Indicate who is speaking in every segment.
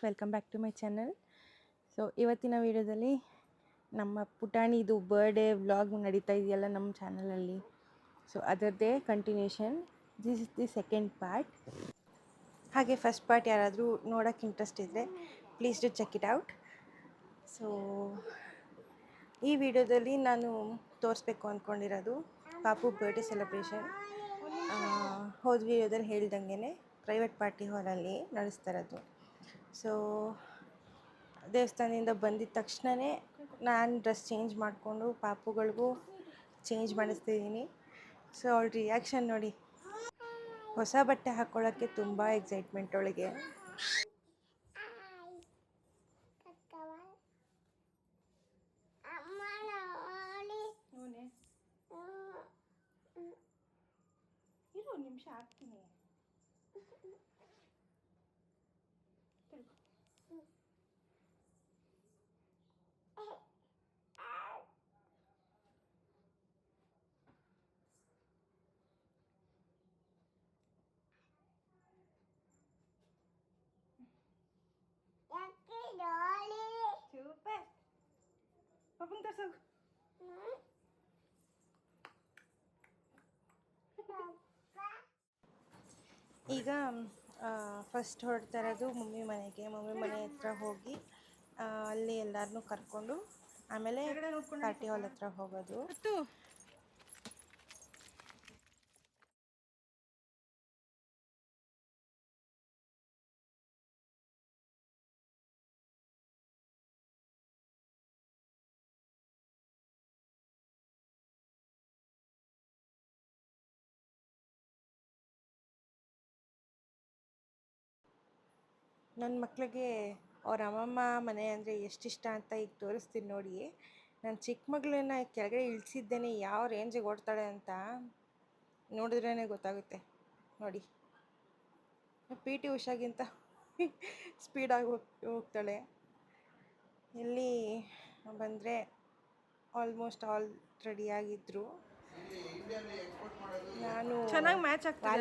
Speaker 1: Welcome back to my channel. So ಇವತ್ತಿನ ವಿಡಿಯೋದಲ್ಲಿ ನಮ್ಮ ಪುಟಾಣಿದು ಬರ್ಡೇ ವ್ಲಾಗ್ ನಡೀತಾ ಇದೆಯಲ್ಲ ನಮ್ಮ ಚಾನಲಲ್ಲಿ. ಸೊ ಅದರದ್ದೇ continuation. This is the second part. ಹಾಗೆ ಫಸ್ಟ್ ಪಾರ್ಟ್ ಯಾರಾದರೂ ನೋಡೋಕ್ಕೆ ಇಂಟ್ರೆಸ್ಟ್ ಇದ್ದರೆ please do check it out. So ಈ ವಿಡಿಯೋದಲ್ಲಿ ನಾನು ತೋರಿಸ್ಬೇಕು ಅಂದ್ಕೊಂಡಿರೋದು ಪಾಪು ಬರ್ಡೇ ಸೆಲೆಬ್ರೇಷನ್. ಹೋದ ವಿಡಿಯೋದಲ್ಲಿ ಹೇಳ್ದಂಗೆ ಪ್ರೈವೇಟ್ ಪಾರ್ಟಿ ಹಾಲಲ್ಲಿ ನಡೆಸ್ತಾ ಇರೋದು. ಸೊ ದೇವಸ್ಥಾನದಿಂದ ಬಂದಿದ್ದ ತಕ್ಷಣವೇ ನಾನು ಡ್ರೆಸ್ ಚೇಂಜ್ ಮಾಡಿಕೊಂಡು ಪಾಪುಗಳಿಗೂ ಚೇಂಜ್ ಮಾಡಿಸ್ತಿದ್ದೀನಿ. ಸೊ ಅವಳ ರಿಯಾಕ್ಷನ್ ನೋಡಿ, ಹೊಸ ಬಟ್ಟೆ ಹಾಕ್ಕೊಳ್ಳೋಕ್ಕೆ ತುಂಬ ಎಕ್ಸೈಟ್ಮೆಂಟ್ ಅವಳಿಗೆ. ಒಂದು ನಿಮಿಷ ಹಾಕ್ತೀನಿ. ಸೂಪರ್ ಪಾಪನ್ ತರ್ಸೋಗು. ಈಗ ಫಸ್ಟ್ ಹೊರಡ್ತಾ ಇರೋದು ಮಮ್ಮಿ ಮನೆಗೆ. ಮಮ್ಮಿ ಮನೆ ಹತ್ರ ಹೋಗಿ ಅಲ್ಲಿ ಎಲ್ಲರನ್ನೂ ಕರ್ಕೊಂಡು ಆಮೇಲೆ ಪಾರ್ಟಿ ಹಾಲ್ ಹತ್ರ ಹೋಗೋದು. ನನ್ನ ಮಕ್ಕಳಿಗೆ ಅವ್ರ ಅಮ್ಮಮ್ಮ ಮನೆ ಅಂದರೆ ಎಷ್ಟಿಷ್ಟ ಅಂತ ಈಗ ತೋರಿಸ್ತೀನಿ ನೋಡಿ. ನಾನು ಚಿಕ್ಕ ಮಗಳನ್ನ ಕೆಳಗಡೆ ಇಳಿಸಿದ್ದೇನೆ ಯಾವ ರೇಂಜಿಗೆ ಓಡ್ತಾಳೆ ಅಂತ ನೋಡಿದ್ರೇ ಗೊತ್ತಾಗುತ್ತೆ ನೋಡಿ. ಪಿ ಟಿ ಉಷಾಗಿಂತ ಸ್ಪೀಡಾಗಿ ಹೋಗ್ತಾಳೆ. ಇಲ್ಲಿ ಬಂದರೆ ಆಲ್ಮೋಸ್ಟ್ ಆಲ್ ರೆಡಿಯಾಗಿದ್ದರು. ನಾನು ಚೆನ್ನಾಗಿ ಮ್ಯಾಚ್ ಆಗ್ತಿದೆ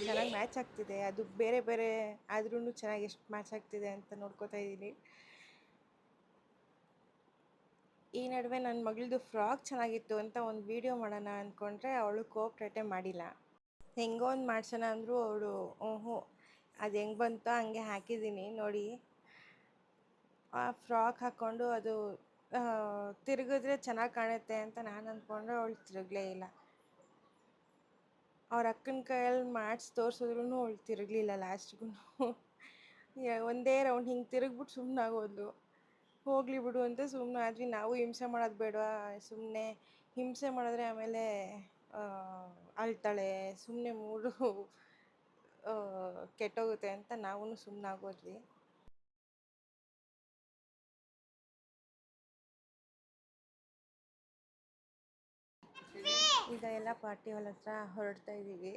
Speaker 1: ಚೆನ್ನಾಗಿ ಮ್ಯಾಚ್ ಆಗ್ತಿದೆ. ಅದು ಬೇರೆ ಬೇರೆ ಆದ್ರೂ ಚೆನ್ನಾಗಿ ಎಷ್ಟು ಮ್ಯಾಚ್ ಆಗ್ತಿದೆ ಅಂತ ನೋಡ್ಕೋತಾ ಇದ್ದೀನಿ. ಈ ನಡುವೆ ನನ್ನ ಮಗಳದು ಫ್ರಾಕ್ ಚೆನ್ನಾಗಿತ್ತು ಅಂತ ಒಂದು ವಿಡಿಯೋ ಮಾಡೋಣ ಅಂದ್ಕೊಂಡ್ರೆ ಅವಳು ಕೋಆಪ್ರೇಟೇ ಮಾಡಿಲ್ಲ. ಹೆಂಗೋ ಒಂದು ಮಾಡ್ಸೋಣ ಅಂದರೂ ಅವಳು ಅದು ಹೆಂಗೆ ಬಂತೋ ಹಂಗೆ ಹಾಕಿದ್ದೀನಿ ನೋಡಿ. ಆ ಫ್ರಾಕ್ ಹಾಕ್ಕೊಂಡು ಅದು ತಿರುಗಿದ್ರೆ ಚೆನ್ನಾಗಿ ಕಾಣುತ್ತೆ ಅಂತ ನಾನು ಅಂದ್ಕೊಂಡ್ರೆ ಅವಳು ತಿರುಗಲೇ ಇಲ್ಲ. ಅವ್ರ ಅಕ್ಕನ ಕೈಯಲ್ಲಿ ಮಾಡಿಸಿ ತೋರಿಸಿದ್ರು ಅವಳು ತಿರುಗಲಿಲ್ಲ. ಲಾಸ್ಟ್ಗೂ ಒಂದೇ ರೌಂಡ್ ಹಿಂಗೆ ತಿರುಗ್ಬಿಟ್ಟು ಸುಮ್ಮನೆ ಆಗೋದ್ಲು. ಹೋಗಲಿ ಬಿಡು ಅಂತ ಸುಮ್ಮನೆ ಆದ್ವಿ. ನಾವು ಹಿಂಸೆ ಮಾಡೋದು ಬೇಡವಾ, ಸುಮ್ಮನೆ ಹಿಂಸೆ ಮಾಡಿದ್ರೆ ಆಮೇಲೆ ಅಳ್ತಾಳೆ, ಸುಮ್ಮನೆ ಮೂಡು ಕೆಟ್ಟೋಗುತ್ತೆ ಅಂತ ನಾವು ಸುಮ್ಮನೆ ಆಗೋದ್ವಿ. ಈಗ ಎಲ್ಲ ಪಾರ್ಟಿ ಹಾಲ್ ಹತ್ರ ಹೊರಡ್ತಾ ಇದ್ದೀವಿ.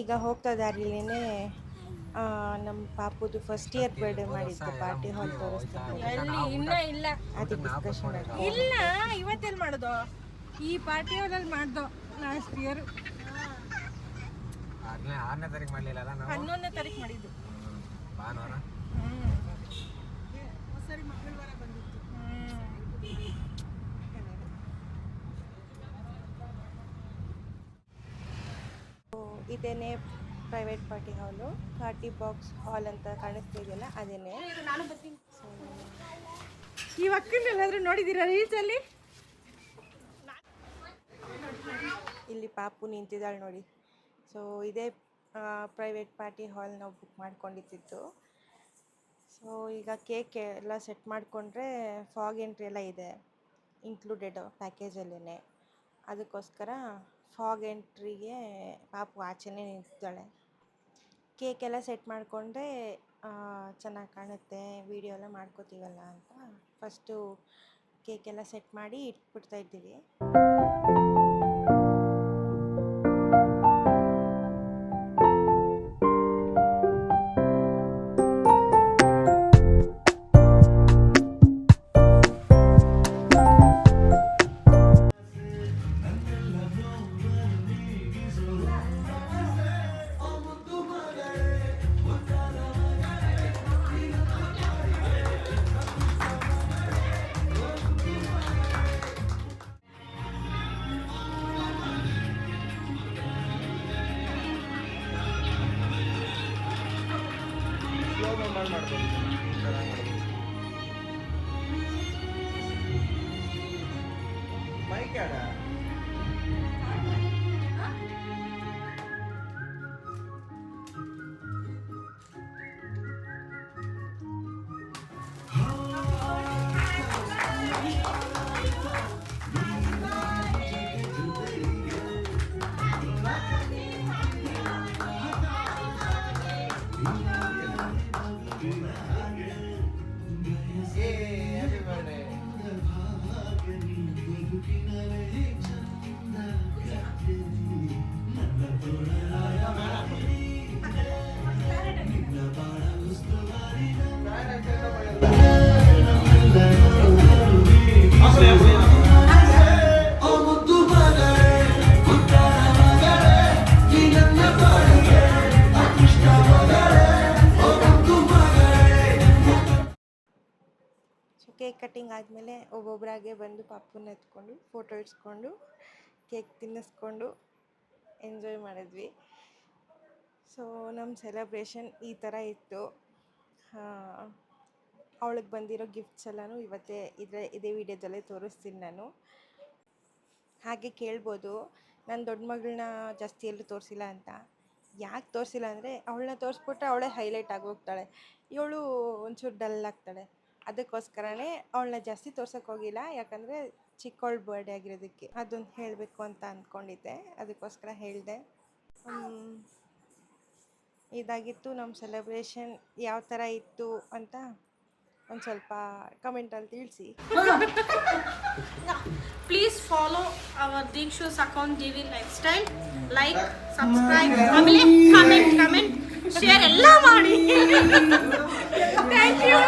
Speaker 1: ಈಗ ಹೋಗ್ತಾ ದಾರಿಲೇನೆ ನಮ್ಮ ಪಾಪುದು ಫಸ್ಟ್ ಇಯರ್ ಬರ್ಡೇ ಮಾಡಿದ್ದು ಪಾರ್ಟಿ ಹಾಲ್ ತೋರಿಸ್ತೀನಿ. ಅದು ಡಿಸ್ಕಷನ್
Speaker 2: ಇಲ್ಲ, ಇವತ್ತೆಲ್ಲಿ ಮಾಡೋದು? ಈ ಪಾರ್ಟಿ ಹಾಲಲ್ಲಿ ಮಾಡ್ದೋ ಲಾಸ್ಟ್ ಇಯರ್.
Speaker 3: 6ನೇ ತಾರೀಕು ಮಾಡಲಿಲ್ಲ,
Speaker 2: 11ನೇ ತಾರೀಕು ಮಾಡಿದ್ದು.
Speaker 3: ಭಾನುವಾರ
Speaker 2: ಸರಿ, ಮಂಗಳವಾರ ಬಂದಿತ್ತು.
Speaker 1: ಇದೇನೆ ಪ್ರೈವೇಟ್ ಪಾರ್ಟಿ ಹಾಲು. ಪಾರ್ಟಿ ಬಾಕ್ಸ್ ಹಾಲ್ ಅಂತ ಕಾಣಿಸ್ತಿದೆಯಲ್ಲ ಅದೇನೆ.
Speaker 2: ಈ ಅಕ್ಕನ್ನೆಲ್ಲಾದ್ರೂ ನೋಡಿದ್ದೀರಾ ರೀಲ್ಸಲ್ಲಿ?
Speaker 1: ಇಲ್ಲಿ ಪಾಪು ನಿಂತಿದ್ದಾಳೆ ನೋಡಿ. ಸೊ ಇದೇ ಪ್ರೈವೇಟ್ ಪಾರ್ಟಿ ಹಾಲ್ ನಾವು ಬುಕ್ ಮಾಡ್ಕೊಂಡಿದ್ದು. ಸೊ ಈಗ ಕೇಕ್ ಎಲ್ಲ ಸೆಟ್ ಮಾಡಿಕೊಂಡ್ರೆ ಫಾಗ್ ಎಂಟ್ರಿ ಎಲ್ಲ ಇದೆ ಇನ್ಕ್ಲೂಡೆಡ್ ಪ್ಯಾಕೇಜಲ್ಲೇ. ಅದಕ್ಕೋಸ್ಕರ ಫಾಗ್ ಎಂಟ್ರಿಗೆ ಪಾಪು ಆಚೆನೇ ನಿಂತಿದ್ದಾಳೆ. ಕೇಕೆಲ್ಲ ಸೆಟ್ ಮಾಡಿಕೊಂಡ್ರೆ ಚೆನ್ನಾಗಿ ಕಾಣುತ್ತೆ, ವೀಡಿಯೋ ಎಲ್ಲ ಮಾಡ್ಕೋತೀವಲ್ಲ ಅಂತ ಫಸ್ಟು ಕೇಕೆಲ್ಲ ಸೆಟ್ ಮಾಡಿ ಇಟ್ಬಿಡ್ತಾ ಇದ್ದೀವಿ. ಸೊ ಕೇಕ್ ಕಟ್ಟಿಂಗ್ ಆದಮೇಲೆ ಒಬ್ಬೊಬ್ಬರಾಗೆ ಬಂದು ಪಾಪುನ ಎತ್ಕೊಂಡು ಫೋಟೋ ಇಡ್ಸ್ಕೊಂಡು ಕೇಕ್ ತಿನ್ನಿಸ್ಕೊಂಡು ಎಂಜಾಯ್ ಮಾಡಿದ್ವಿ. ಸೊ ನಮ್ಮ ಸೆಲೆಬ್ರೇಷನ್ ಈ ಥರ ಇತ್ತು. ಅವಳಿಗೆ ಬಂದಿರೋ ಗಿಫ್ಟ್ಸ್ ಎಲ್ಲನೂ ಇವತ್ತೇ ಇದೇ ವಿಡಿಯೋದಲ್ಲೇ ತೋರಿಸ್ತೀನಿ ನಾನು. ಹಾಗೆ ಕೇಳ್ಬೋದು, ನನ್ನ ದೊಡ್ಡ ಮಗಳನ್ನ ಜಾಸ್ತಿ ಎಲ್ಲೂ ತೋರಿಸಿಲ್ಲ ಅಂತ. ಯಾಕೆ ತೋರಿಸಿಲ್ಲ ಅಂದರೆ ಅವಳನ್ನ ತೋರಿಸ್ಬಿಟ್ರೆ ಅವಳೇ ಹೈಲೈಟ್ ಆಗೋಗ್ತಾಳೆ, ಇವಳು ಒಂಚೂರು ಡಲ್ ಆಗ್ತಾಳೆ. ಅದಕ್ಕೋಸ್ಕರನೇ ಅವಳನ್ನ ಜಾಸ್ತಿ ತೋರ್ಸೋಕೆ ಹೋಗಿಲ್ಲ, ಯಾಕಂದರೆ ಚಿಕ್ಕವಳ ಬರ್ಡೇ ಆಗಿರೋದಕ್ಕೆ ಅದೊಂದು ಹೇಳಬೇಕು ಅಂತ ಅಂದ್ಕೊಂಡಿದ್ದೆ, ಅದಕ್ಕೋಸ್ಕರ ಹೇಳಿದೆ. ಇದಾಗಿತ್ತು ನಮ್ಮ ಸೆಲೆಬ್ರೇಷನ್. ಯಾವ ಥರ ಇತ್ತು ಅಂತ ಒಂದು ಸ್ವಲ್ಪ ಕಮೆಂಟಲ್ಲಿ ತಿಳಿಸಿ.
Speaker 2: Please follow our Deekshu's account DV lifestyle. Like, subscribe, ಆಮೇಲೆ ಕಮೆಂಟ್ ಶೇರ್ ಎಲ್ಲ ಮಾಡಿ. Thank you.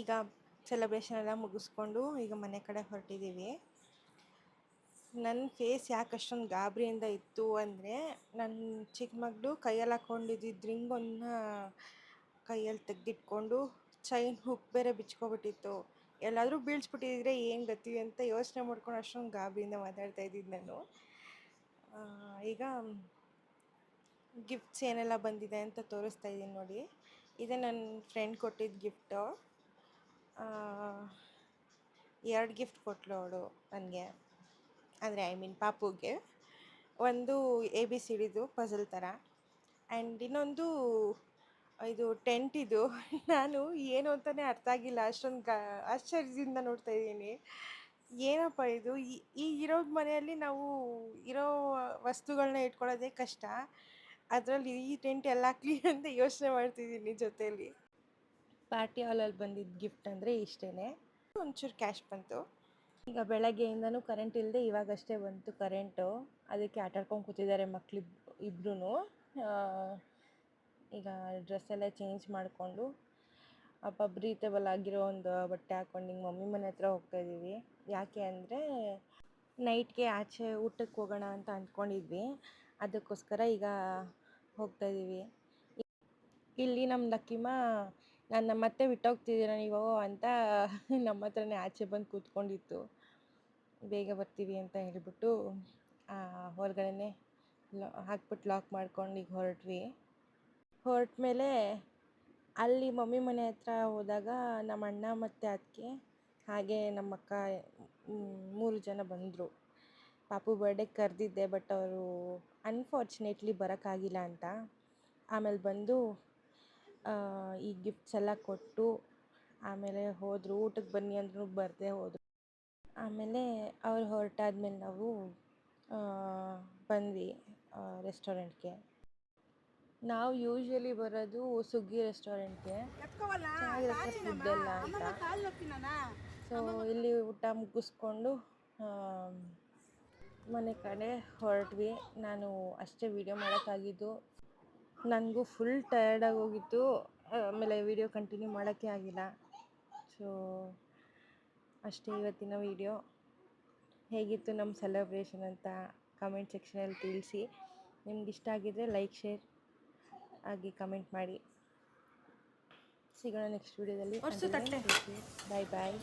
Speaker 1: ಈಗ ಸೆಲೆಬ್ರೇಷನ್ ಎಲ್ಲ ಮುಗಿಸ್ಕೊಂಡು ಈಗ ಮನೆ ಕಡೆ ಹೊರಟಿದ್ದೀವಿ. ನನ್ನ ಫೇಸ್ ಯಾಕೆ ಅಷ್ಟೊಂದು ಗಾಬರಿಯಿಂದ ಇತ್ತು ಅಂದರೆ, ನನ್ನ ಚಿಕ್ಕ ಮಗಳು ಕೈಯಲ್ಲಿ ಹಾಕ್ಕೊಂಡಿದ್ದಿದ್ದು ರಿಂಗನ್ನ ಕೈಯಲ್ಲಿ ತೆಗೆದಿಟ್ಕೊಂಡು ಚೈನ್ ಹುಕ್ ಬೇರೆ ಬಿಚ್ಕೊಬಿಟ್ಟಿತ್ತು. ಎಲ್ಲಾದರೂ ಬೀಳ್ಸ್ಬಿಟ್ಟಿದ್ರೆ ಏನು ಗತಿ ಅಂತ ಯೋಚನೆ ಮಾಡ್ಕೊಂಡು ಅಷ್ಟೊಂದು ಗಾಬರಿಯಿಂದ ಮಾತಾಡ್ತಾ ಇದ್ದಿದ್ದು ನಾನು. ಈಗ ಗಿಫ್ಟ್ಸ್ ಏನೆಲ್ಲ ಬಂದಿದೆ ಅಂತ ತೋರಿಸ್ತಾ ಇದ್ದೀನಿ ನೋಡಿ. ಇದೇ ನನ್ನ ಫ್ರೆಂಡ್ ಕೊಟ್ಟಿದ್ದ ಗಿಫ್ಟು. 2 ಗಿಫ್ಟ್ ಕೊಟ್ಟಳು ಅವಳು ನನಗೆ, ಅಂದರೆ ಪಾಪುಗೆ. ಒಂದು ABCDದು ಪಝಲ್ ಥರ, ಆ್ಯಂಡ್ ಇನ್ನೊಂದು ಇದು ಟೆಂಟಿದು. ನಾನು ಏನು ಅಂತಲೇ ಅರ್ಥ ಆಗಿಲ್ಲ, ಅಷ್ಟೊಂದು ಆಶ್ಚರ್ಯದಿಂದ ನೋಡ್ತಾ ಇದ್ದೀನಿ. ಏನಪ್ಪ ಇದು, ಈ ಇರೋ ಮನೆಯಲ್ಲಿ ನಾವು ಇರೋ ವಸ್ತುಗಳನ್ನ ಇಟ್ಕೊಳ್ಳೋದೇ ಕಷ್ಟ, ಅದರಲ್ಲಿ ಈ ಟೆಂಟ್ ಎಲ್ಲ ಹಾಕ್ಲಿ ಅಂತ ಯೋಚನೆ ಮಾಡ್ತಿದ್ದೀನಿ ಜೊತೆಯಲ್ಲಿ. ಪಾರ್ಟಿ ಹಾಲಲ್ಲಿ ಬಂದಿದ್ದ ಗಿಫ್ಟ್ ಅಂದರೆ ಇಷ್ಟೇ. ಒಂಚೂರು ಕ್ಯಾಶ್ ಬಂತು. ಈಗ ಬೆಳಗ್ಗೆಯಿಂದನೂ ಕರೆಂಟ್ ಇಲ್ಲದೆ ಇವಾಗಷ್ಟೇ ಬಂತು ಕರೆಂಟು, ಅದಕ್ಕೆ ಆಟಾಡ್ಕೊಂಡು ಕೂತಿದ್ದಾರೆ ಮಕ್ಕಳು ಇಬ್ಬರೂ. ಈಗ ಡ್ರೆಸ್ ಎಲ್ಲ ಚೇಂಜ್ ಮಾಡಿಕೊಂಡು ಬ್ರೀತೇಬಲ್ ಆಗಿರೋ ಒಂದು ಬಟ್ಟೆ ಹಾಕ್ಕೊಂಡು ಹಿಂಗೆ ಮಮ್ಮಿ ಮನೆ ಹತ್ರ ಹೋಗ್ತಾಯಿದ್ದೀವಿ. ಯಾಕೆ ಅಂದರೆ ನೈಟ್ಗೆ ಆಚೆ ಊಟಕ್ಕೆ ಹೋಗೋಣ ಅಂತ ಅಂದ್ಕೊಂಡಿದ್ವಿ. ಅದಕ್ಕೋಸ್ಕರ ಈಗ ಹೋಗ್ತಾಯಿದ್ದೀವಿ. ಇಲ್ಲಿ ನಮ್ಮ ಲಕ್ಕಿಮ್ಮ ನಾನು ನಮ್ಮ ಅತ್ತೆ ಬಿಟ್ಟೋಗ್ತಿದ್ದೀರಾ ನೀವು ಅಂತ ನಮ್ಮ ಹತ್ರನೇ ಆಚೆ ಬಂದು ಕೂತ್ಕೊಂಡಿತ್ತು. ಬೇಗ ಬರ್ತೀವಿ ಅಂತ ಹೇಳಿಬಿಟ್ಟು ಹೊರಗಡೆನೇ ಹಾಕ್ಬಿಟ್ಟು ಲಾಕ್ ಮಾಡ್ಕೊಂಡು ಈಗ ಹೊರಟ ಮೇಲೆ ಅಲ್ಲಿ ಮಮ್ಮಿ ಮನೆ ಹತ್ರ ಹೋದಾಗ ನಮ್ಮ ಅಣ್ಣ ಮತ್ತು ಅದಕ್ಕೆ ಹಾಗೆ ನಮ್ಮ ಅಕ್ಕ 3 ಜನ ಬಂದರು. ಪಾಪು ಬರ್ಡೇಗೆ ಕರೆದಿದ್ದೆ, ಬಟ್ ಅವರು ಅನ್ಫಾರ್ಚುನೇಟ್ಲಿ ಬರೋಕ್ಕಾಗಿಲ್ಲ ಅಂತ. ಆಮೇಲೆ ಬಂದು ಈ ಗಿಫ್ಟ್ಸ್ ಎಲ್ಲ ಕೊಟ್ಟು ಆಮೇಲೆ ಹೋದರು. ಊಟಕ್ಕೆ ಬನ್ನಿ ಅಂದರೂ ಬರದೇ ಹೋದರು. ಆಮೇಲೆ ಅವ್ರು ಹೊರಟಾದ್ಮೇಲೆ ನಾವು ಬಂದ್ವಿ ರೆಸ್ಟೋರೆಂಟ್ಗೆ. ನಾವು ಯೂಶ್ವಲಿ ಬರೋದು ಸುಗ್ಗಿ ರೆಸ್ಟೋರೆಂಟ್ಗೆ, ಚೆನ್ನಾಗಿರುತ್ತೆ ಫುಡ್ ಎಲ್ಲ ಅಂತ. ಸೊ ಇಲ್ಲಿ ಊಟ ಮುಗಿಸ್ಕೊಂಡು ಮನೆ ಕಡೆ ಹೊರಟ್ವಿ. ನಾನು ಅಷ್ಟೇ ವೀಡಿಯೋ ಮಾಡೋಕ್ಕಾಗಿದ್ದು. ನನಗೂ ಫುಲ್ ಟಯರ್ಡಾಗಿ ಹೋಗಿತ್ತು. ಆಮೇಲೆ ವೀಡಿಯೋ ಕಂಟಿನ್ಯೂ ಮಾಡೋಕ್ಕೆ ಆಗಿಲ್ಲ. ಸೊ ಅಷ್ಟೇ ಇವತ್ತಿನ ವೀಡಿಯೋ. ಹೇಗಿತ್ತು ನಮ್ಮ ಸೆಲೆಬ್ರೇಷನ್ ಅಂತ ಕಮೆಂಟ್ ಸೆಕ್ಷನಲ್ಲಿ ತಿಳಿಸಿ. ನಿಮ್ಗೆ ಇಷ್ಟ ಆಗಿದ್ದರೆ ಲೈಕ್, ಶೇರ್ ಆಗಿ ಕಮೆಂಟ್ ಮಾಡಿ. ಸಿಗೋಣ ನೆಕ್ಸ್ಟ್ ವೀಡಿಯೋದಲ್ಲಿ. ಬಾಯ್ ಬಾಯ್.